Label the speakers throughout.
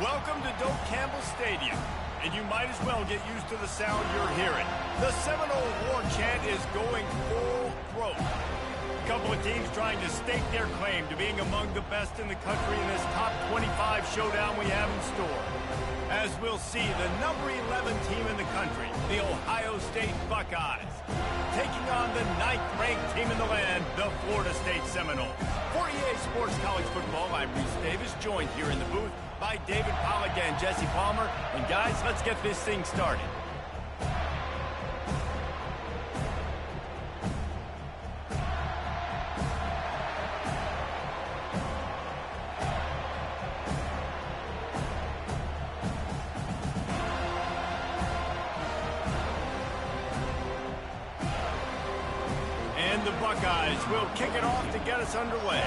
Speaker 1: Welcome to Doak Campbell Stadium, and you might as well get used to the sound you're hearing. The Seminole War chant is going full throat. A couple of teams trying to stake their claim to being among the best in the country in this top 25 showdown we have in store. As we'll see, the number 11 team in the country, the Ohio State Buckeyes, taking on the 9th-ranked team in the land, the Florida State Seminoles. For EA Sports College Football, I'm Reese Davis, joined here in the booth by David Pollack and Jesse Palmer. And guys, let's get this thing started. And the Buckeyes will kick it off to get us underway.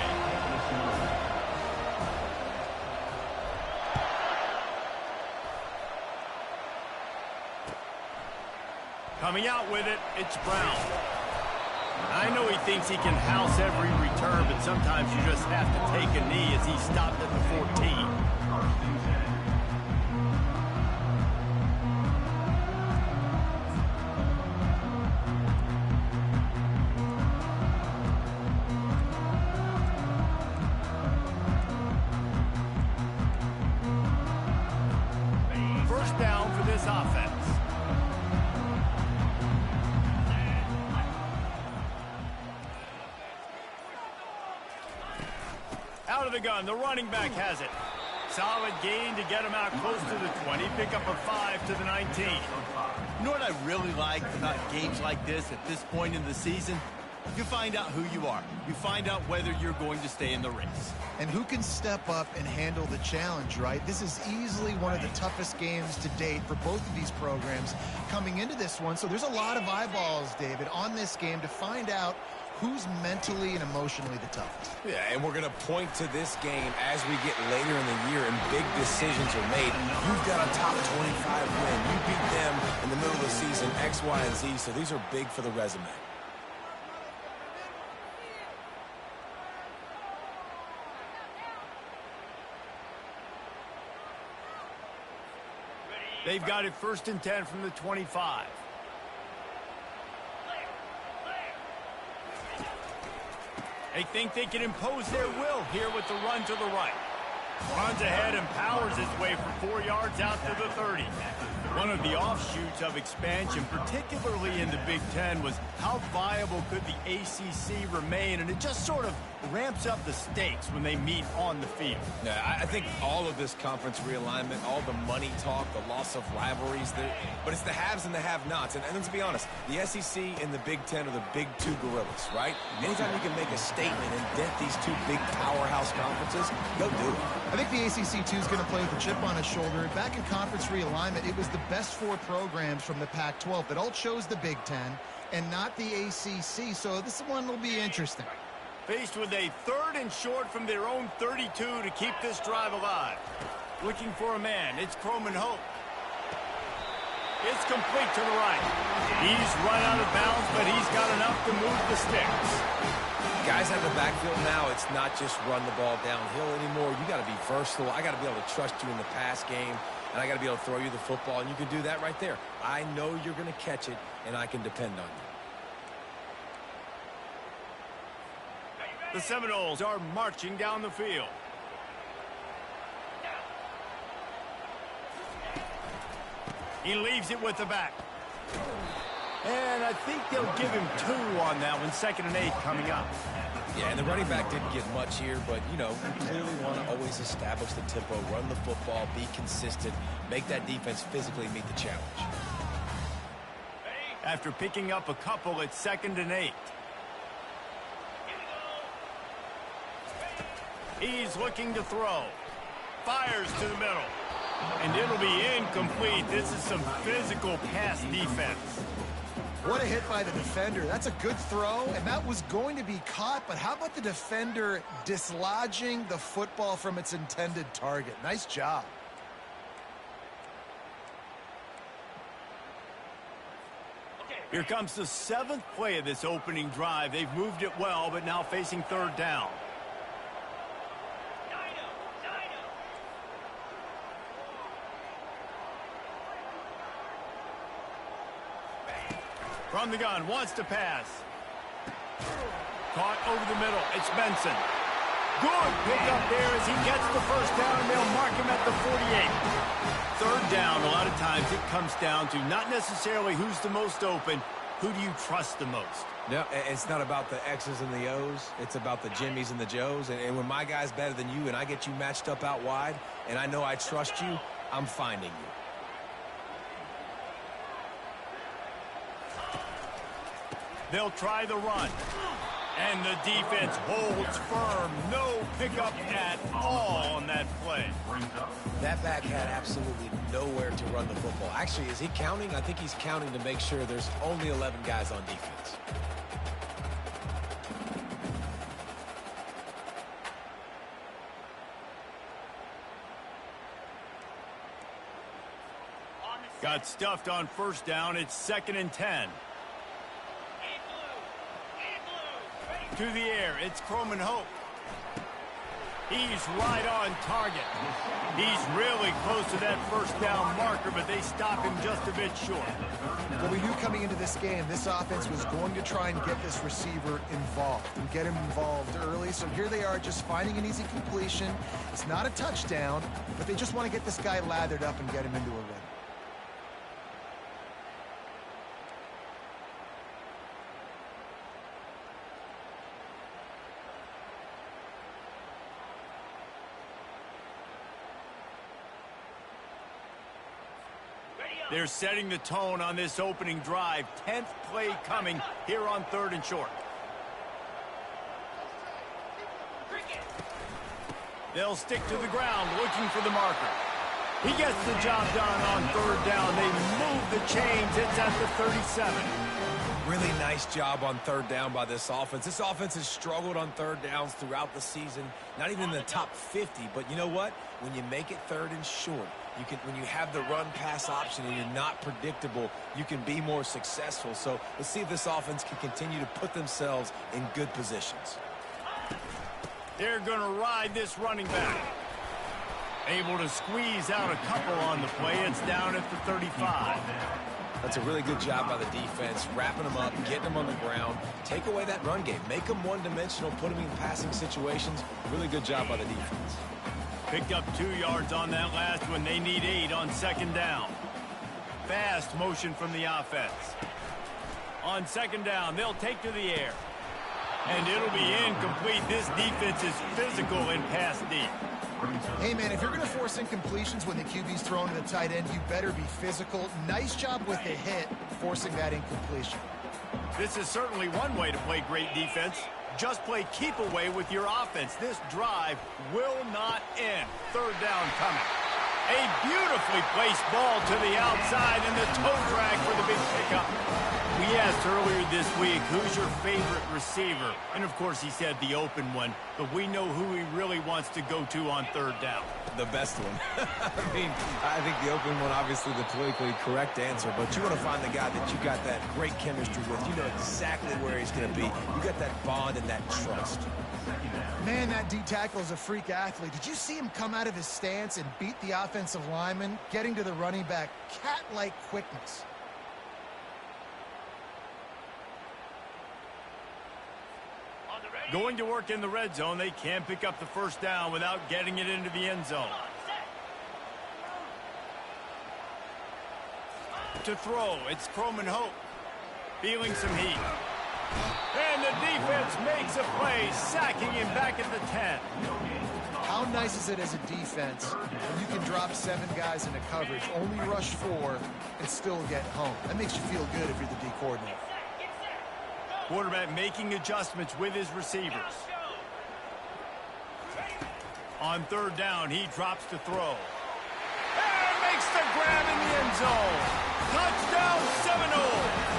Speaker 1: Coming out with it, it's Brown. I know he thinks he can house every return, but sometimes you just have to take a knee as he stopped at the 14. First down for this offense. Out of the gun, the running back has it. Solid gain to get him out close to the 20. Pick up a 5 to the 19.
Speaker 2: You know what I really like about games like this at this point in the season? You find out who you are. You find out whether you're going to stay in the race.
Speaker 3: And who can step up and handle the challenge, right? This is easily one of the toughest games to date for both of these programs coming into this one. So there's a lot of eyeballs, David, on this game to find out who's mentally and emotionally the toughest.
Speaker 4: Yeah, and we're going to point to this game as we get later in the year and big decisions are made. You've got a top 25 win. You beat them in the middle of the season, X, Y, and Z, so these are big for the resume.
Speaker 1: They've got it 1st and 10 from the 25. They think they can impose their will here with the run to the right. Runs ahead and powers his way for 4 yards out to the 30. One of the offshoots of expansion, particularly in the Big Ten, was how viable could the ACC remain, and it just sort of ramps up the stakes when they meet on the field.
Speaker 4: Yeah, I think all of this conference realignment, all the money talk, the loss of rivalries, but it's the haves and the have-nots. And let's be honest, the SEC and the Big Ten are the big two gorillas, right? Anytime you can make a statement and dent these two big powerhouse conferences, go do it.
Speaker 3: I think the ACC, too, is going to play with a chip on its shoulder. Back in conference realignment, it was the best 4 programs from the Pac-12 that all chose the Big Ten and not the ACC, so this one will be interesting.
Speaker 1: Faced with a 3rd and short from their own 32 to keep this drive alive. Looking for a man, it's Croman Hope. It's complete to the right. He's run out of bounds, but he's got enough to move the sticks.
Speaker 4: Guys have the backfield now. It's not just run the ball downhill anymore. You got to be versatile. I got to be able to trust you in the pass game, and I got to be able to throw you the football, and you can do that right there. I know you're going to catch it, and I can depend on you.
Speaker 1: The Seminoles are marching down the field. He leaves it with the back. And I think they'll give him 2 on that one. 2nd and 8 coming up.
Speaker 4: Yeah, and the running back didn't get much here, but, you know, you clearly want to always establish the tempo, run the football, be consistent, make that defense physically meet the challenge.
Speaker 1: After picking up a couple, it's 2nd and 8. He's looking to throw. Fires to the middle. And it'll be incomplete. This is some physical pass defense.
Speaker 3: What a hit by the defender. That's a good throw, and that was going to be caught, but how about the defender dislodging the football from its intended target? Nice job.
Speaker 1: Here comes the 7th play of this opening drive. They've moved it well, but now facing 3rd down. From the gun, wants to pass. Caught over the middle. It's Benson. Good pick up there as he gets the first down. They'll mark him at the 48. Third down, a lot of times it comes down to not necessarily who's the most open, who do you trust the most?
Speaker 4: No, it's not about the X's and the O's. It's about the Jimmies and the Joes. And when my guy's better than you and I get you matched up out wide and I know I trust you, I'm finding you.
Speaker 1: They'll try the run. And the defense holds firm. No pickup at all on that play.
Speaker 4: That back had absolutely nowhere to run the football. Actually, is he counting? I think he's counting to make sure there's only 11 guys on defense.
Speaker 1: Got stuffed on first down. It's 2nd and 10. To the air, it's Croman Hope. He's right on target. He's really close to that first down marker, but they stop him just a bit short.
Speaker 3: Well, we knew coming into this game, this offense was going to try and get this receiver involved and get him involved early. So here they are just finding an easy completion. It's not a touchdown, but they just want to get this guy lathered up and get him into a rhythm.
Speaker 1: They're setting the tone on this opening drive. 10th play coming here on 3rd and short. They'll stick to the ground looking for the marker. He gets the job done on 3rd down. They move the chains. It's at the 37.
Speaker 4: Really nice job on 3rd down by this offense. This offense has struggled on 3rd downs throughout the season. Not even in the top 50, but you know what? When you make it 3rd and short, when you have the run-pass option and you're not predictable, you can be more successful. So let's see if this offense can continue to put themselves in good positions.
Speaker 1: They're going to ride this running back. Able to squeeze out a couple on the play. It's down at the 35.
Speaker 4: That's a really good job by the defense, wrapping them up, getting them on the ground. Take away that run game. Make them one-dimensional, put them in passing situations. Really good job by the defense.
Speaker 1: Picked up 2 yards on that last one. They need 8 on 2nd down. Fast motion from the offense. On 2nd down, they'll take to the air. And it'll be incomplete. This defense is physical and pass deep.
Speaker 3: Hey, man, if you're going to force incompletions when the QB's thrown to the tight end, you better be physical. Nice job with the hit, forcing that incompletion.
Speaker 1: This is certainly one way to play great defense. Just play keep away with your offense. This drive will not end. 3rd down coming. A beautifully placed ball to the outside and the toe drag for the big pickup. We asked earlier this week, who's your favorite receiver? And, of course, he said the open one, but we know who he really wants to go to on 3rd down.
Speaker 4: The best one. I mean, I think the open one, obviously the politically correct answer, but you want to find the guy that you got that great chemistry with. You know exactly where he's going to be. You got that bond and that trust.
Speaker 3: Man, that D-tackle is a freak athlete. Did you see him come out of his stance and beat the offensive lineman, getting to the running back? Cat-like quickness.
Speaker 1: Going to work in the red zone. They can't pick up the first down without getting it into the end zone. To throw, it's Croman Hope. Feeling some heat. And the defense makes a play, sacking him back at the 10.
Speaker 3: How nice is it as a defense when you can drop 7 guys into coverage, only rush 4, and still get home? That makes you feel good if you're the D coordinator.
Speaker 1: Quarterback making adjustments with his receivers. On 3rd down, he drops to throw. And makes the grab in the end zone. Touchdown Seminoles.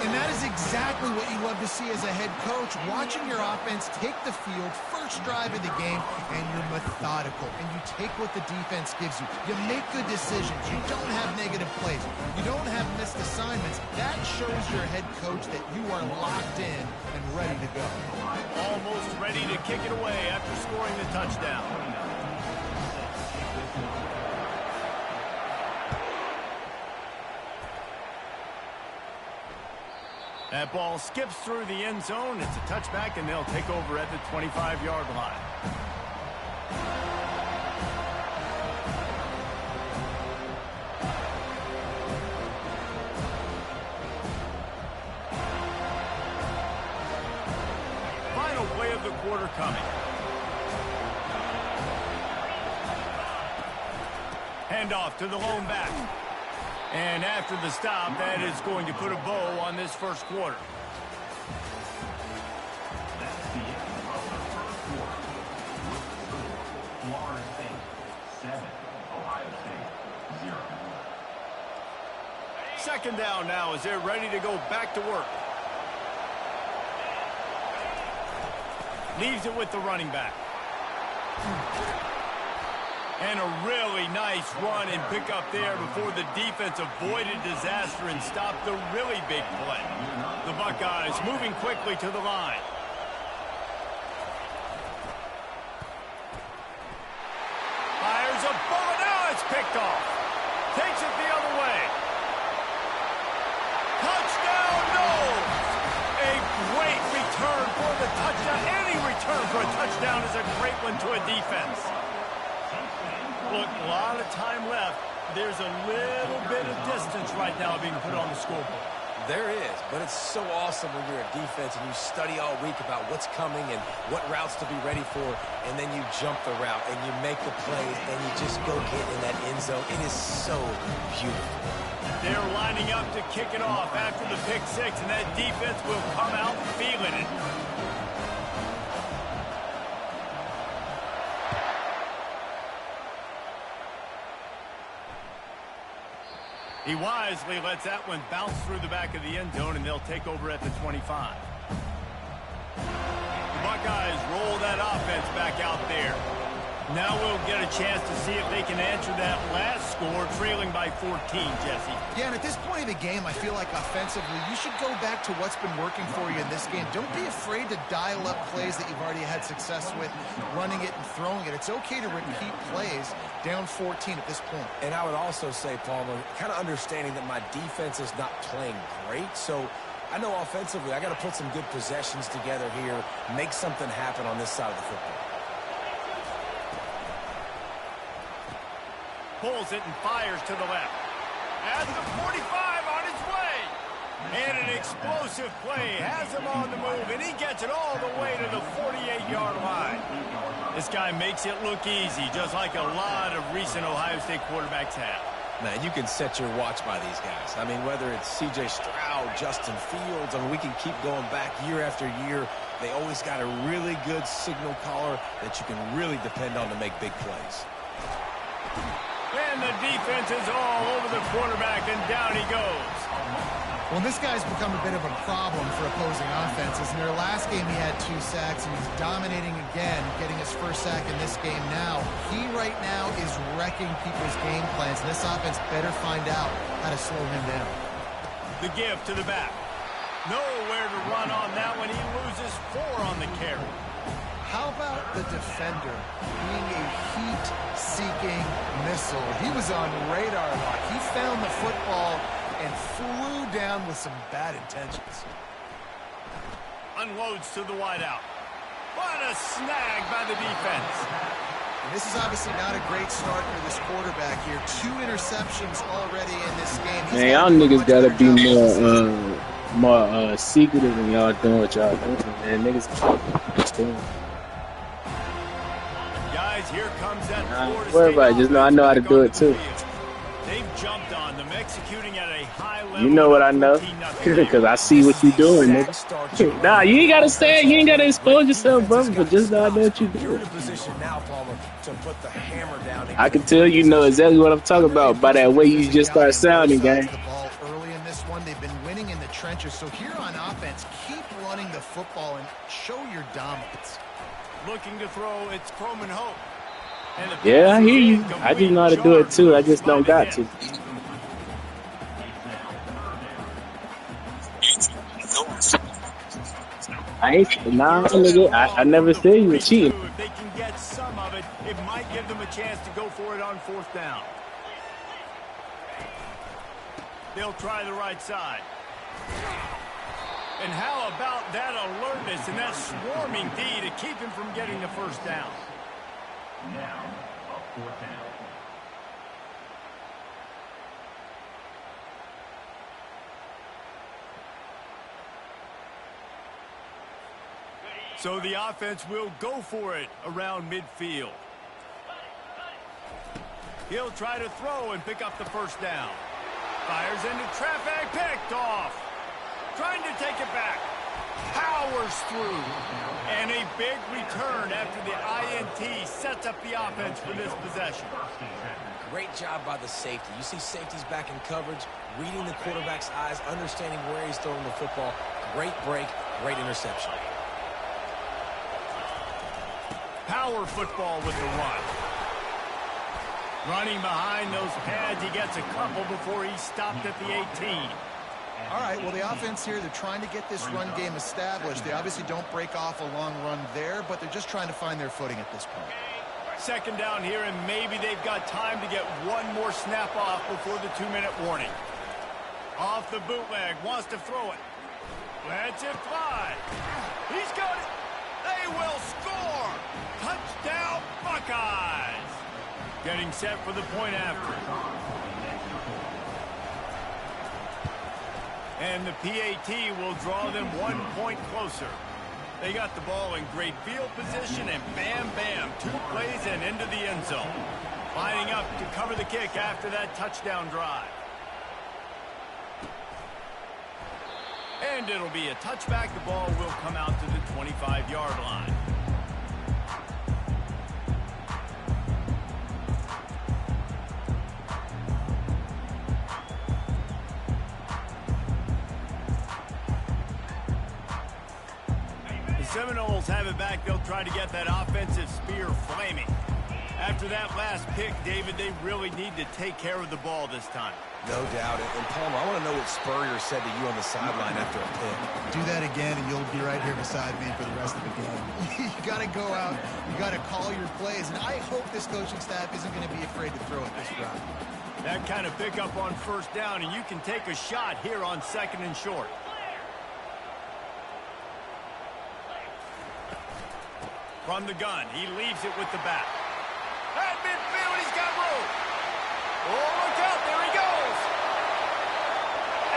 Speaker 3: And that is exactly what you love to see as a head coach, watching your offense take the field, first drive of the game, and you're methodical, and you take what the defense gives you. You make good decisions. You don't have negative plays. You don't have missed assignments. That shows your head coach that you are locked in and ready to go.
Speaker 1: Almost ready to kick it away after scoring the touchdown. That ball skips through the end zone. It's a touchback, and they'll take over at the 25-yard line. Final play of the quarter coming. Handoff to the lone back. And after the stop, that is going to put a bow on this first quarter.
Speaker 5: Florida State 7, Ohio State 0.
Speaker 1: Second down now as they're ready to go back to work. Leaves it with the running back. And a really nice run and pick up there before the defense avoided disaster and stopped the really big play. The Buckeyes moving quickly to the line. Fires a bullet. Now it's picked off. Takes it the other way. Touchdown, no! A great return for the touchdown. Any return for a touchdown is a great one to a defense. Look, a lot of time left. There's a little bit of distance right now being put on the scoreboard.
Speaker 4: There is, but it's so awesome when you're a defense and you study all week about what's coming and what routes to be ready for, and then you jump the route and you make the plays and you just go get in that end zone. It is so beautiful.
Speaker 1: They're lining up to kick it off after the pick six, and that defense will come out feeling it. He wisely lets that one bounce through the back of the end zone, and they'll take over at the 25. The Buckeyes roll that offense back out there. Now we'll get a chance to see if they can answer that last score, trailing by 14, Jesse.
Speaker 3: Yeah, and at this point of the game, I feel like offensively, you should go back to what's been working for you in this game. Don't be afraid to dial up plays that you've already had success with, running it and throwing it. It's okay to repeat plays down 14 at this point.
Speaker 4: And I would also say, Palmer, kind of understanding that my defense is not playing great, so I know offensively I got to put some good possessions together here, make something happen on this side of the football.
Speaker 1: Pulls it and fires to the left. At the 45 on his way. And an explosive play has him on the move, and he gets it all the way to the 48-yard line. This guy makes it look easy, just like a lot of recent Ohio State quarterbacks have.
Speaker 4: Man, you can set your watch by these guys. I mean, whether it's C.J. Stroud, Justin Fields, I mean, we can keep going back year after year. They always got a really good signal caller that you can really depend on to make big plays.
Speaker 1: And the defense is all over the quarterback, and down he goes.
Speaker 3: Well, this guy's become a bit of a problem for opposing offenses. In their last game, he had 2 sacks, and he's dominating again, getting his first sack in this game now. He right now is wrecking people's game plans, and this offense better find out how to slow him down.
Speaker 1: The give to the back. Nowhere to run on that one. He loses 4 on the carry.
Speaker 3: How about the defender being a heat-seeking missile? He was on radar lock. He found the football and flew down with some bad intentions.
Speaker 1: Unloads to the wideout. What a snag by the defense.
Speaker 3: And this is obviously not a great start for this quarterback here. 2 interceptions already in this game.
Speaker 6: Man, y'all niggas gotta be more secretive than y'all doing what y'all doing, man. Niggas doing.
Speaker 1: Guys, here comes that Florida
Speaker 6: Worry about it. Just know I know how to do it too.
Speaker 1: They've jumped on them, executing at a high level.
Speaker 6: You know what I know? Because I see what you doing, nigga. Nah, you ain't gotta say it. You ain't gotta expose yourself, brother. But just know I know what you
Speaker 4: You're in
Speaker 6: doing.
Speaker 4: a position now, Palmer, to put the hammer down.
Speaker 6: I can tell you know exactly what I'm talking about by that way you just start sounding, gang.
Speaker 3: The ball early in this one. They've been winning in the trenches. So here on offense, keep running the football and show your dominance.
Speaker 1: Looking to throw, it's Croman Hope. And the
Speaker 6: Yeah, I
Speaker 1: pass
Speaker 6: hear
Speaker 1: is
Speaker 6: you.
Speaker 1: incomplete.
Speaker 6: I just know how to do it too. I just don't got to. I ain't nah, nigga. I never said you were cheating.
Speaker 1: If they can get some of it, it might give them a chance to go for it on 4th down. They'll try the right side. And how about that alertness and that swarming D to keep him from getting the first down?
Speaker 5: Now, a 4th down.
Speaker 1: So the offense will go for it around midfield. He'll try to throw and pick up the first down. Fires into traffic, picked off. Trying to take it back. Powers through. And a big return after the INT sets up the offense for this possession.
Speaker 4: Great job by the safety. You see safeties back in coverage, reading the quarterback's eyes, understanding where he's throwing the football. Great break, great interception.
Speaker 1: Power football with the run. Running behind those pads, he gets a couple before he's stopped at the 18.
Speaker 3: All right, well, the offense here, they're trying to get this run game established. They obviously don't break off a long run there, but they're just trying to find their footing at this point.
Speaker 1: Second down here, and maybe they've got time to get one more snap off before the 2-minute warning. Off the bootleg, wants to throw it. Lets it fly. He's got it. They will score. Touchdown, Buckeyes. Getting set for the point after. And the PAT will draw them 1 point closer. They got the ball in great field position, and bam, bam, 2 plays and into the end zone. Lining up to cover the kick after that touchdown drive. And it'll be a touchback. The ball will come out to the 25-yard line. Seminoles have it back. They'll try to get that offensive spear flaming. After that last pick, David, they really need to take care of the ball this time.
Speaker 4: No doubt. And Palmer, I want to know what Spurrier said to you on the sideline after a pick.
Speaker 3: Do that again, and you'll be right here beside me for the rest of the game. You got to go out. You got to call your plays. And I hope this coaching staff isn't going to be afraid to throw it this route.
Speaker 1: That kind of pickup on first down, and you can take a shot here on 2nd and short. From the gun, he leaves it with the back. At midfield, he's got room. Oh, look out, there he goes.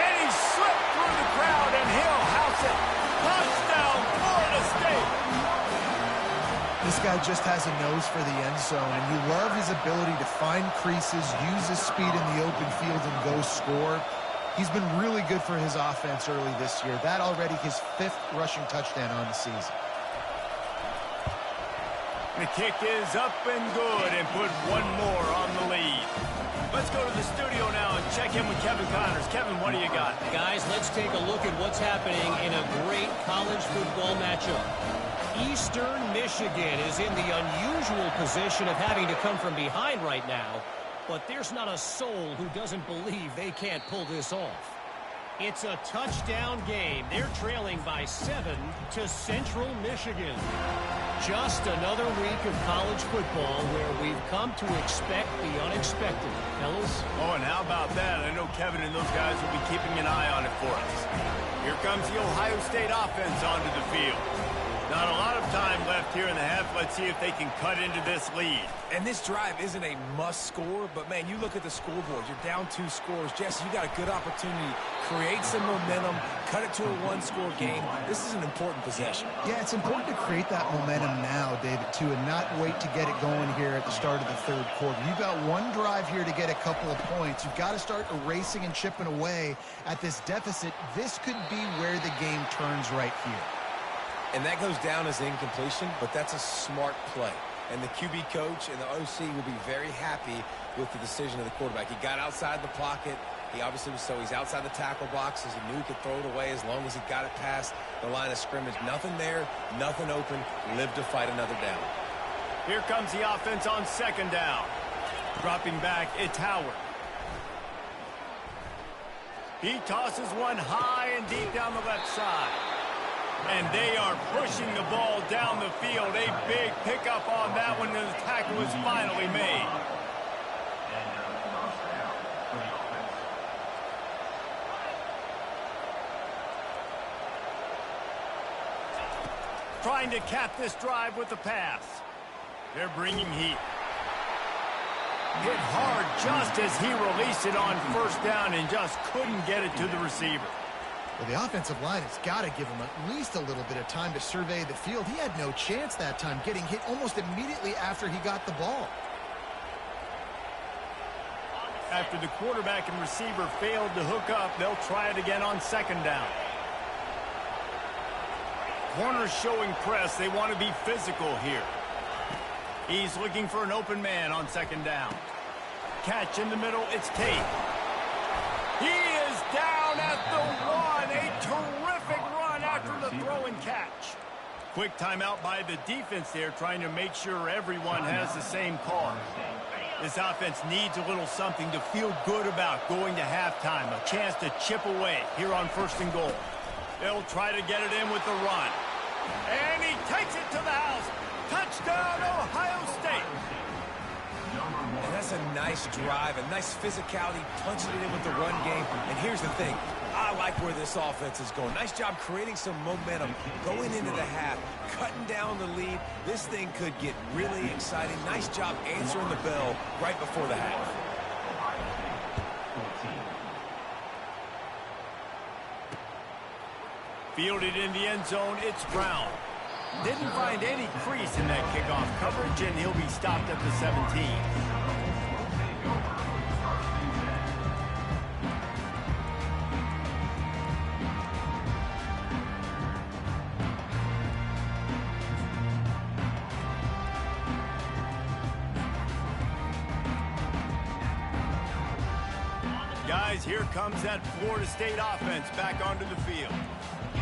Speaker 1: And he slipped through the crowd, and he'll house it. Touchdown, Florida State.
Speaker 3: This guy just has a nose for the end zone, and you love his ability to find creases, use his speed in the open field, and go score. He's been really good for his offense early this year. That already his 5th rushing touchdown on the season.
Speaker 1: The kick is up and good, and put 1 more on the lead. Let's go to the studio now and check in with Kevin Connors. Kevin, what do you got?
Speaker 7: Guys, let's take a look at what's happening in a great college football matchup. Eastern Michigan is in the unusual position of having to come from behind right now, but there's not a soul who doesn't believe they can't pull this off. It's a touchdown game. They're trailing by 7 to Central Michigan. Just another week of college football where we've come to expect the unexpected, fellas.
Speaker 1: Oh, and how about that? I know Kevin and those guys will be keeping an eye on it for us. Here comes the Ohio State offense onto the field. Not a lot of time left here in the half. Let's see if they can cut into this lead.
Speaker 4: And this drive isn't a must score, but man, you look at the scoreboard. You're down 2 scores. Jesse, you got a good opportunity. Create some momentum. Cut it to a 1-score game. This is an important possession.
Speaker 3: Yeah, it's important to create that momentum now, David, too, and not wait to get it going here at the start of the 3rd quarter. You've got 1 drive here to get a couple of points. You've got to start erasing and chipping away at this deficit. This could be where the game turns right here.
Speaker 4: And that goes down as incompletion, but that's a smart play. And the QB coach and the OC will be very happy with the decision of the quarterback. He got outside the pocket. He obviously was he's outside the tackle boxes. He knew he could throw it away as long as he got it past the line of scrimmage. Nothing there, nothing open. Live to fight another down.
Speaker 1: Here comes the offense on 2nd down. Dropping back, it's Howard. He tosses one high and deep down the left side. And they are pushing the ball down the field. A big pickup on that one, and the tackle is finally made. trying to cap this drive with the pass. They're bringing heat. Hit hard just as he released it on first down and just couldn't get it to the receiver.
Speaker 3: Well, the offensive line has got to give him at least a little bit of time to survey the field. He had no chance that time, getting hit almost immediately after he got the ball.
Speaker 1: After the quarterback and receiver failed to hook up, they'll try it again on second down. Corners showing press. They want to be physical here. He's looking for an open man on second down. Catch in the middle. It's Tate. He is down at the 1. A terrific run after the throw and catch. Quick timeout by the defense there, trying to make sure everyone has the same call. This offense needs a little something to feel good about going to halftime. A chance to chip away here on 1st and goal. They'll try to get it in with the run. And he takes it to the house. Touchdown, Ohio State.
Speaker 4: And that's a nice drive, a nice physicality, punching it in with the run game. And here's the thing. I like where this offense is going. Nice job creating some momentum, going into the half, cutting down the lead. This thing could get really exciting. Nice job answering the bell right before the half.
Speaker 1: Fielded in the end zone, it's Brown. Didn't find any crease in that kickoff coverage, and he'll be stopped at the 17. Guys, here comes that Florida State offense back onto the field.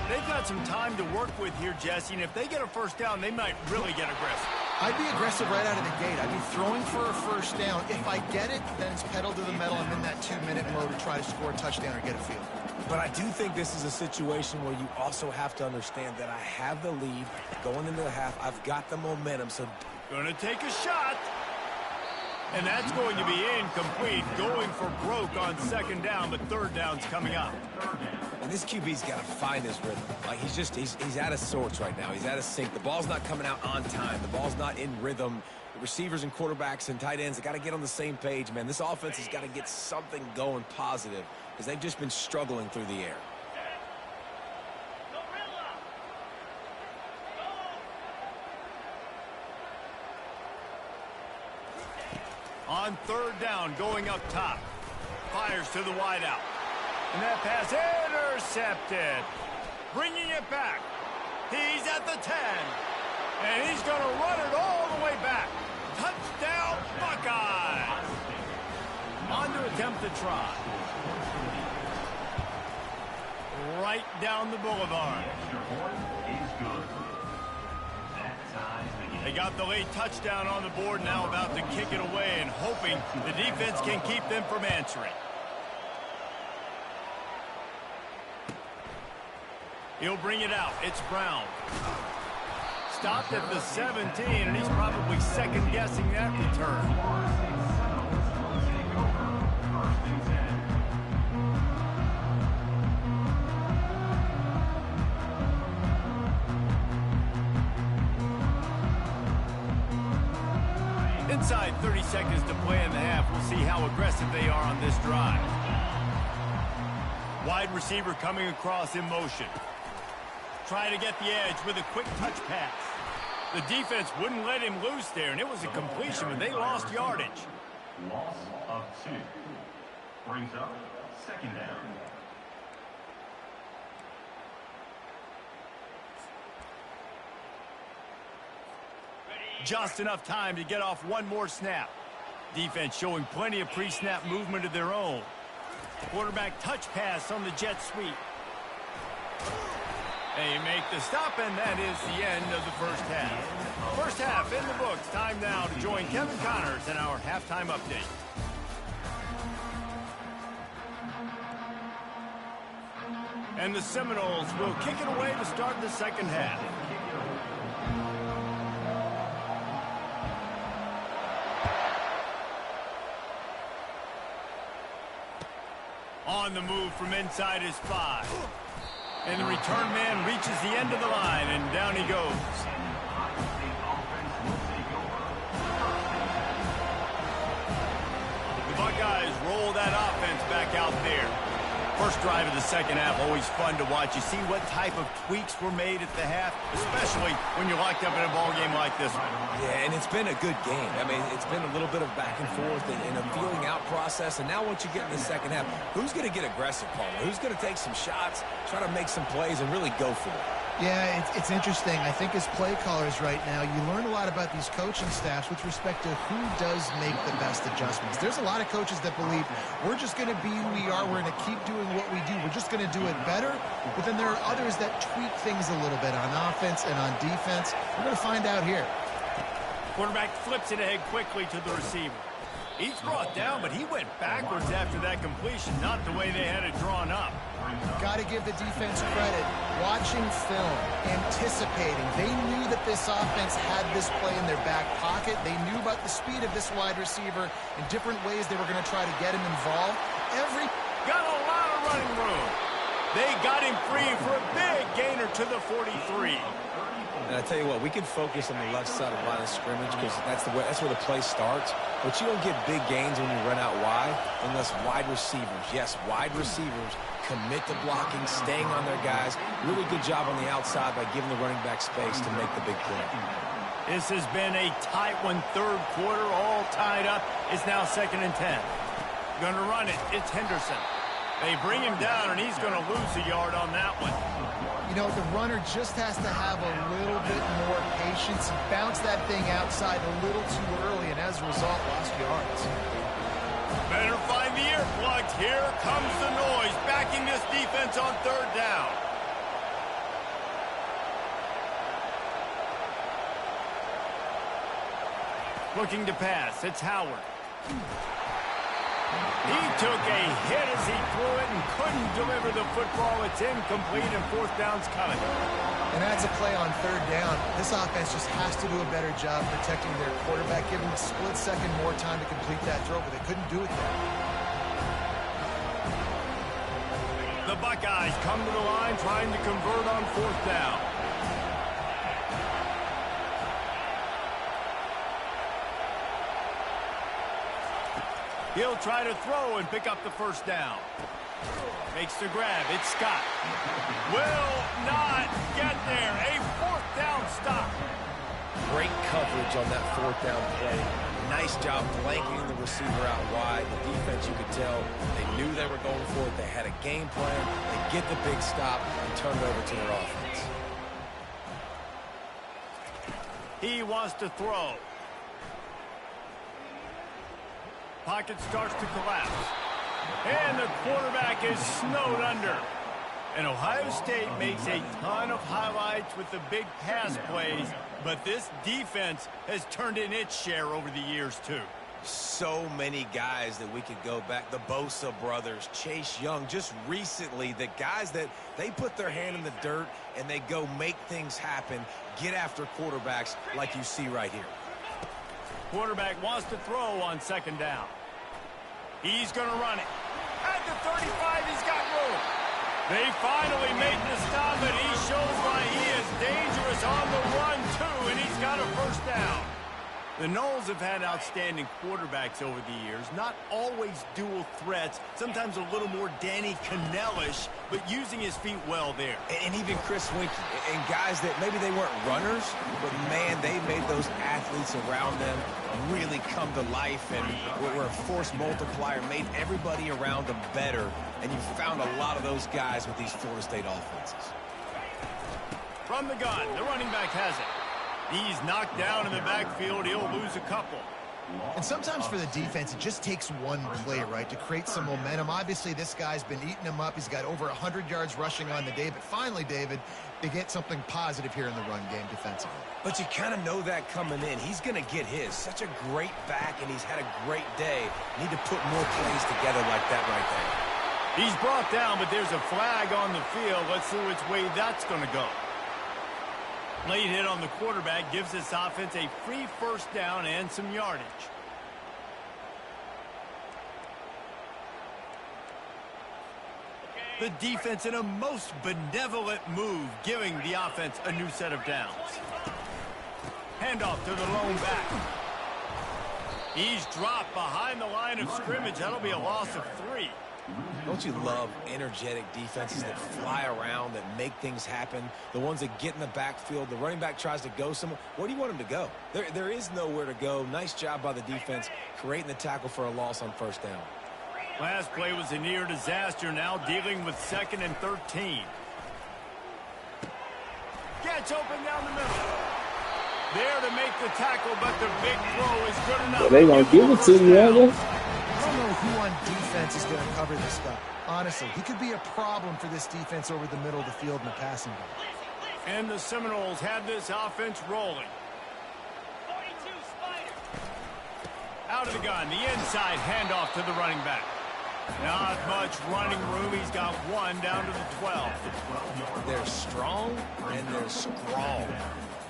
Speaker 1: They've got some time to work with here, Jesse, and if they get a first down, they might really get aggressive.
Speaker 3: I'd be aggressive right out of the gate. I'd be throwing for a first down. If I get it, then it's pedal to the metal. I'm in that 2-minute mode to try to score a touchdown or get a field.
Speaker 4: But I do think this is a situation where you also have to understand that I have the lead going into the half. I've got the momentum, so...
Speaker 1: Gonna take a shot. And that's going to be incomplete. Going for broke on second down, but third down's coming up.
Speaker 4: And this QB's got to find his rhythm. Like he's out of sorts right now. He's out of sync. The ball's not coming out on time. The ball's not in rhythm. The receivers and quarterbacks and tight ends, they got to get on the same page, man. This offense has got to get something going positive because they've just been struggling through the air.
Speaker 1: On third down, going up top. Fires to the wideout. And that pass intercepted. Bringing it back. He's at the 10. And he's going to run it all the way back. Touchdown, Buckeyes. On to attempt the try. Right down the boulevard. They got the late touchdown on the board, now about to kick it away and hoping the defense can keep them from answering. He'll bring it out. It's Brown. Stopped at the 17, and he's probably second-guessing that return. Inside 30 seconds to play in the half. We'll see how aggressive they are on this drive. Wide receiver coming across in motion. Trying to get the edge with a quick touch pass. The defense wouldn't let him loose there, and it was a completion, but they lost yardage.
Speaker 5: Loss of 2. Brings up second down.
Speaker 1: Just enough time to get off one more snap. Defense showing plenty of pre-snap movement of their own. Quarterback touch pass on the jet sweep. They make the stop, and that is the end of the first half. First half in the books. Time now to join Kevin Connors in our halftime update. And the Seminoles will kick it away to start the second half. On the move from inside his 5. And the return man reaches the end of the line, and down he goes. The Buckeyes roll that offense back out there. First drive of the second half, always fun to watch. You see what type of tweaks were made at the half, especially when you're locked up in a ball game like this one.
Speaker 4: Yeah, and it's been a good game. I mean, it's been a little bit of back and forth and a feeling out process. And now once you get in the second half, who's going to get aggressive, Palmer? Who's going to take some shots, try to make some plays, and really go for it?
Speaker 3: Yeah, it's interesting. I think as play callers right now, you learn a lot about these coaching staffs with respect to who does make the best adjustments. There's a lot of coaches that believe we're just going to be who we are. We're going to keep doing what we do. We're just going to do it better. But then there are others that tweak things a little bit on offense and on defense. We're going to find out here.
Speaker 1: Quarterback flips it ahead quickly to the receiver. He's brought down, but he went backwards after that completion, not the way they had it drawn up.
Speaker 3: Got to give the defense credit. Watching film, anticipating. They knew that this offense had this play in their back pocket. They knew about the speed of this wide receiver and different ways they were going to try to get him involved.
Speaker 1: Got a lot of running room. They got him free for a big gainer to the 43.
Speaker 4: And I tell you what, we can focus on the left side of the line of scrimmage because that's where the play starts. But you don't get big gains when you run out wide unless wide receivers, yes, wide receivers, commit to blocking, staying on their guys. Really good job on the outside by giving the running back space to make the big play.
Speaker 1: This has been a tight one, third quarter, all tied up. It's now 2nd and 10. Going to run it. It's Henderson. They bring him down, and he's going to lose a yard on that one.
Speaker 3: You know, the runner just has to have a little bit more patience. He bounced that thing outside a little too early, and as a result, lost yards.
Speaker 1: Better find the earplugs. Here comes the noise, backing this defense on 3rd down. Looking to pass. It's Howard. He took a hit as he threw it and couldn't deliver the football. It's incomplete, and 4th down's coming.
Speaker 3: And that's a play on 3rd down. This offense just has to do a better job protecting their quarterback, give him a split second more time to complete that throw, but they couldn't do it there.
Speaker 1: The Buckeyes come to the line trying to convert on 4th down. He'll try to throw and pick up the 1st down. Makes the grab. It's Scott. Will not get there. A 4th down stop.
Speaker 4: Great coverage on that 4th down play. Nice job blanketing the receiver out wide. The defense, you could tell, they knew they were going for it. They had a game plan. They get the big stop and turn it over to their offense.
Speaker 1: He wants to throw. Pocket starts to collapse. And the quarterback is snowed under. And Ohio State makes a ton of highlights with the big pass plays, but this defense has turned in its share over the years, too.
Speaker 4: So many guys that we could go back. The Bosa brothers, Chase Young, just recently, the guys that they put their hand in the dirt and they go make things happen, get after quarterbacks like you see right here.
Speaker 1: Quarterback wants to throw on 2nd down. He's going to run it. At the 35, he's got room. They finally make the stop, and he shows why he is dangerous on the run, too, and he's got a 1st down. The Noles have had outstanding quarterbacks over the years, not always dual threats, sometimes a little more Danny Cannell-ish, but using his feet well there.
Speaker 4: And even Chris Winkie, and guys that maybe they weren't runners, but man, they made those athletes around them really come to life and were a force multiplier, made everybody around them better, and you found a lot of those guys with these Florida State offenses.
Speaker 1: From the gun, the running back has it. He's knocked down in the backfield. He'll lose a couple.
Speaker 3: And sometimes for the defense, it just takes one play, right, to create some momentum. Obviously, this guy's been eating them up. He's got over 100 yards rushing on the day. But finally, David, they get something positive here in the run game defensively.
Speaker 4: But you kind of know that coming in. He's going to get his. Such a great back, and he's had a great day. Need to put more plays together like that right there.
Speaker 1: He's brought down, but there's a flag on the field. Let's see which way that's going to go. Late hit on the quarterback gives this offense a free 1st down and some yardage. The defense in a most benevolent move, giving the offense a new set of downs. Handoff to the lone back. He's dropped behind the line of scrimmage. That'll be a loss of 3.
Speaker 4: Don't you love energetic defenses that fly around, that make things happen? The ones that get in the backfield. The running back tries to go somewhere. Where do you want him to go? There is nowhere to go. Nice job by the defense creating the tackle for a loss on first down.
Speaker 1: Last play was a near disaster. Now dealing with 2nd and 13. Gets open down the middle. There to make the tackle, but the big throw is good enough.
Speaker 6: Well, they gonna give it to you,
Speaker 3: I don't know who on defense is going to cover this guy. Honestly, he could be a problem for this defense over the middle of the field in the passing game.
Speaker 1: And the Seminoles have this offense rolling. Out of the gun, the inside handoff to the running back. Not much running room. He's got 1 down to the 12.
Speaker 4: They're strong and they're strong.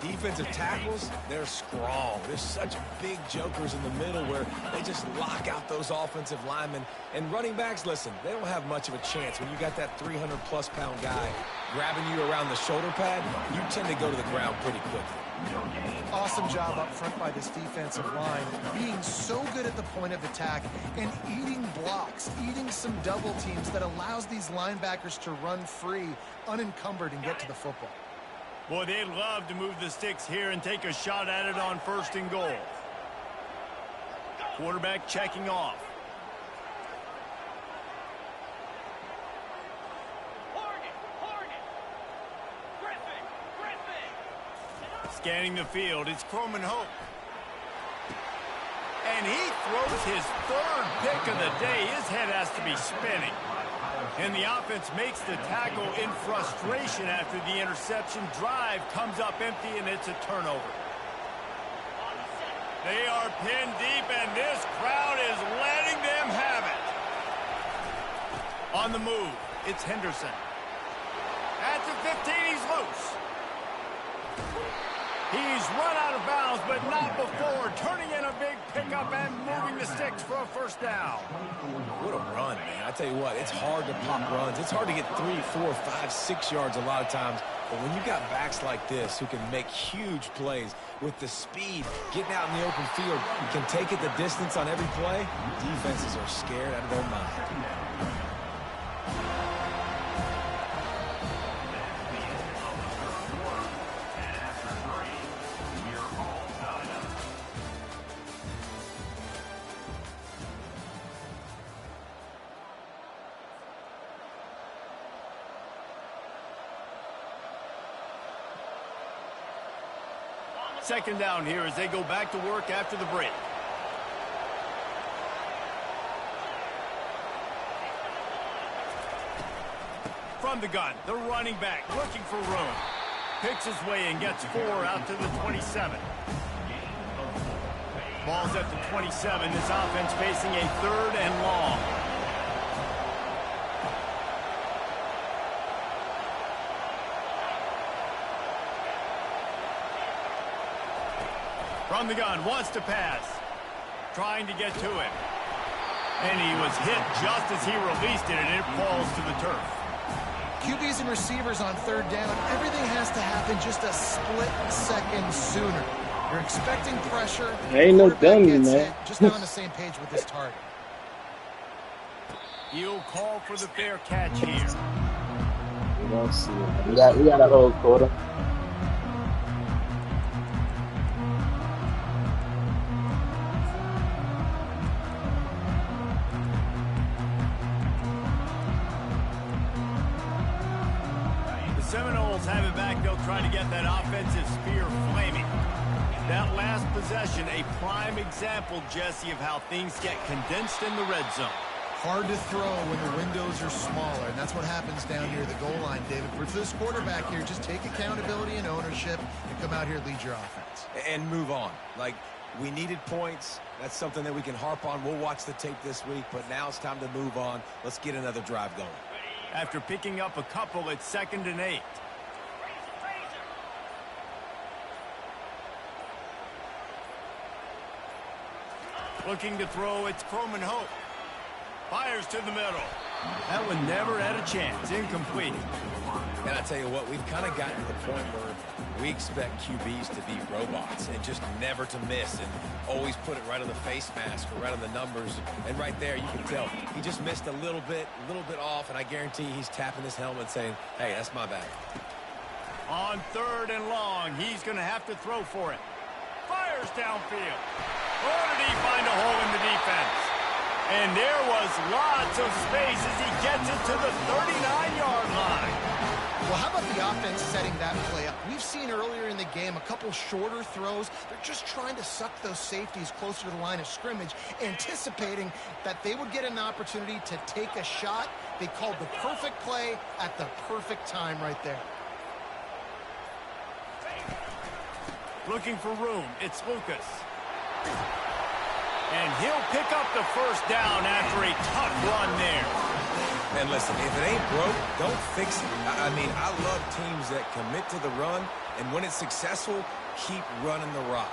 Speaker 4: Defensive tackles, they're strong. There's such big jokers in the middle where they just lock out those offensive linemen. And running backs, listen, they don't have much of a chance. When you got that 300-plus pound guy grabbing you around the shoulder pad, you tend to go to the ground pretty quickly.
Speaker 3: Awesome job up front by this defensive line, being so good at the point of attack and eating blocks, eating some double teams that allows these linebackers to run free, unencumbered, and get to the football.
Speaker 1: Boy, they'd love to move the sticks here and take a shot at it on 1st and goal. Quarterback checking off. Scanning the field, it's Croman Hope. And he throws his 3rd pick of the day. His head has to be spinning. And the offense makes the tackle in frustration after the interception. Drive comes up empty, and it's a turnover. They are pinned deep, and this crowd is letting them have it. On the move, it's Henderson. At the 15, he's loose. He's run out of bounds, but not before turning in a big pickup and moving the sticks for a 1st down.
Speaker 4: What a run, man. I tell you what, it's hard to pop runs. It's hard to get 3, 4, 5, 6 yards a lot of times. But when you got backs like this who can make huge plays with the speed, getting out in the open field, can take it the distance on every play, defenses are scared out of their mind.
Speaker 1: Second down here as they go back to work after the break. From the gun, the running back looking for room. Picks his way and gets 4 out to the 27. Ball's at the 27. This offense facing a 3rd and long. From the gun, wants to pass. Trying to get to it. And he was hit just as he released it, and it falls to the turf.
Speaker 3: QBs and receivers on 3rd down, everything has to happen just a split second sooner. You're expecting pressure.
Speaker 6: Ain't no dummy, man.
Speaker 3: Just not on the same page with this target.
Speaker 1: He'll call for the fair catch here.
Speaker 6: We don't see it. We got a whole quarter.
Speaker 1: Seminoles have it back. They'll try to get that offensive spear flaming. That last possession, a prime example, Jesse, of how things get condensed in the red zone.
Speaker 3: Hard to throw when the windows are smaller, and that's what happens down near the goal line, David. For this quarterback here, just take accountability and ownership and come out here and lead your offense.
Speaker 4: And move on. Like, we needed points. That's something that we can harp on. We'll watch the tape this week, but now it's time to move on. Let's get another drive going.
Speaker 1: After picking up a couple, it's 2nd and 8. Looking to throw, it's Croman Hope. Fires to the middle. That one never had a chance. Incomplete.
Speaker 4: And I tell you what, we've kind of gotten to the point where we expect QBs to be robots and just never to miss and always put it right on the face mask or right on the numbers. And right there, you can tell he just missed a little bit off, and I guarantee he's tapping his helmet saying, hey, that's my bad.
Speaker 1: On 3rd and long, he's going to have to throw for it. Fires downfield. Oh, did he find a hole in the defense? And there was lots of space as he gets it to the 39-yard line.
Speaker 3: Well, how about the offense setting that play up? We've seen earlier in the game a couple shorter throws. They're just trying to suck those safeties closer to the line of scrimmage, anticipating that they would get an opportunity to take a shot. They called the perfect play at the perfect time right there.
Speaker 1: Looking for room. It's Lucas. And he'll pick up the first down after a tough run there.
Speaker 4: And listen, if it ain't broke, don't fix it. I mean, I love teams that commit to the run, and when it's successful, keep running the rock.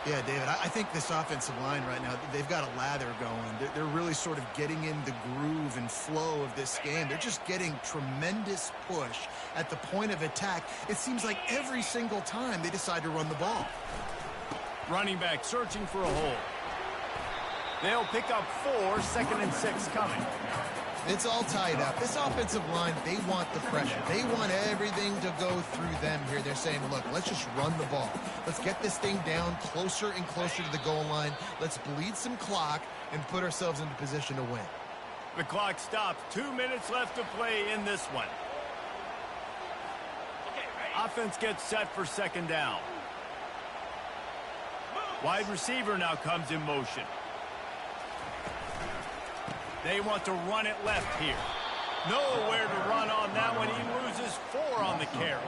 Speaker 3: Yeah, David, I think this offensive line right now, they've got a lather going. They're really sort of getting in the groove and flow of this game. They're just getting tremendous push at the point of attack. It seems like every single time they decide to run the ball.
Speaker 1: Running back searching for a hole. They'll pick up 4, 2nd and 6 coming.
Speaker 3: It's all tied up. This offensive line, they want the pressure. They want everything to go through them here. They're saying, look, let's just run the ball. Let's get this thing down closer and closer to the goal line. Let's bleed some clock and put ourselves into position to win.
Speaker 1: The clock stops. 2 minutes left to play in this one. Offense gets set for 2nd down. Wide receiver now comes in motion. They want to run it left here. Nowhere to run on that one. He loses 4 on the carry.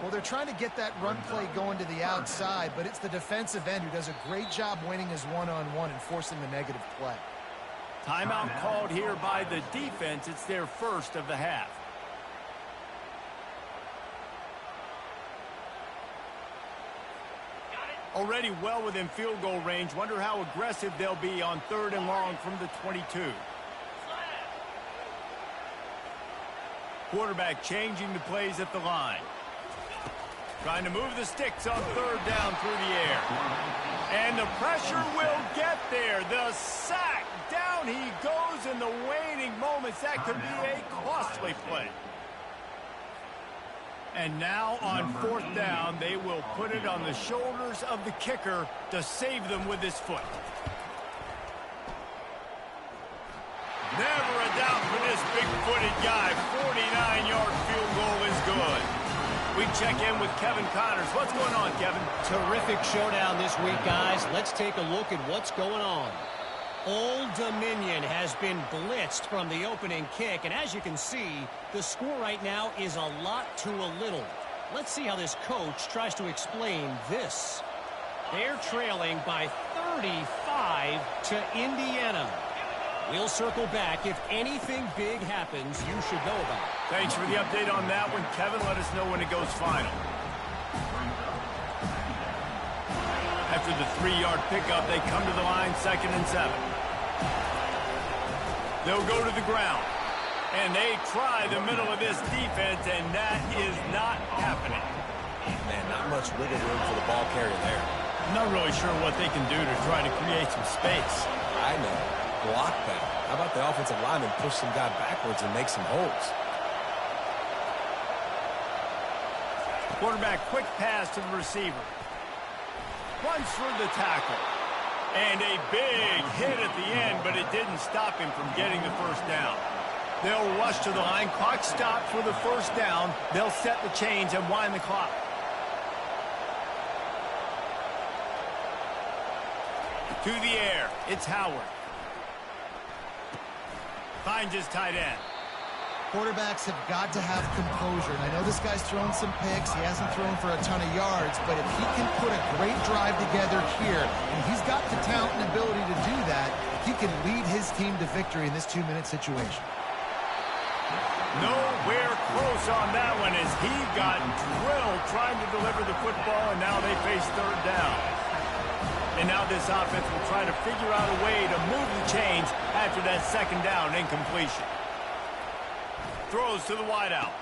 Speaker 3: Well, they're trying to get that run play going to the outside, but it's the defensive end who does a great job winning his one-on-one and forcing the negative play.
Speaker 1: Timeout called here by the defense. It's their first of the half. Already well within field goal range. Wonder how aggressive they'll be on 3rd and long from the 22. Quarterback changing the plays at the line. Trying to move the sticks on 3rd down through the air. And the pressure will get there. The sack. Down he goes in the waning moments. That could be a costly play. And now on 4th down, they will put it on the shoulders of the kicker to save them with his foot. Never a doubt for this big-footed guy. 49-yard field goal is good. We check in with Kevin Connors. What's going on, Kevin?
Speaker 7: Terrific showdown this week, guys. Let's take a look at what's going on. Old Dominion has been blitzed from the opening kick, and as you can see, the score right now is a lot to a little. Let's see how this coach tries to explain this. They're trailing by 35 to Indiana. We'll circle back. If anything big happens, you should know about it.
Speaker 1: Thanks for the update on that one, Kevin. Let us know when it goes final. After the 3-yard pickup, they come to the line, 2nd and 7. They'll go to the ground. And they try the middle of this defense, and that is not happening.
Speaker 4: Man, not much wiggle room for the ball carrier there.
Speaker 1: I'm not really sure what they can do to try to create some space.
Speaker 4: I know. Block that. How about the offensive lineman push some guy backwards and make some holes?
Speaker 1: Quarterback, quick pass to the receiver. Runs through the tackle. And a big hit at the end, but it didn't stop him from getting the first down. They'll rush to the line. Clock stopped for the first down. They'll set the chains and wind the clock. To the air. It's Howard. Finds his tight end.
Speaker 3: Quarterbacks have got to have composure. And I know this guy's thrown some picks. He hasn't thrown for a ton of yards. But if he can put a great drive together here, and he's got the talent and ability to do that, he can lead his team to victory in this 2-minute situation.
Speaker 1: Nowhere close on that one as he got drilled trying to deliver the football, and now they face 3rd down. And now this offense will try to figure out a way to move the chains after that second down incompletion. Throws to the wideout.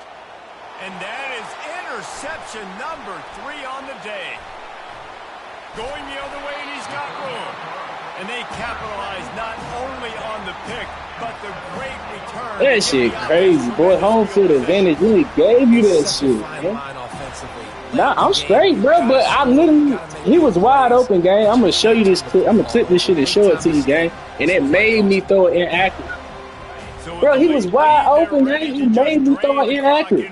Speaker 1: And that is interception number 3 on the day. Going the other way, and he's got room. And they capitalize not only on the pick, but the great return.
Speaker 6: That shit crazy, boy. Home field advantage really gave you that shit, man. Nah, I'm straight, bro, but I literally, he was wide open, gang. I'm going to show you this clip. I'm going to clip this shit and show it to you, gang. And it made me throw it inaccurate. Bro, he was wide open, gang. He made me throw it inaccurate.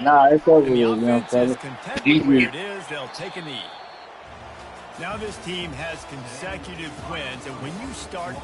Speaker 6: Nah, it's over with, young fella.
Speaker 1: They'll take a knee. Now this team has consecutive wins, and when you start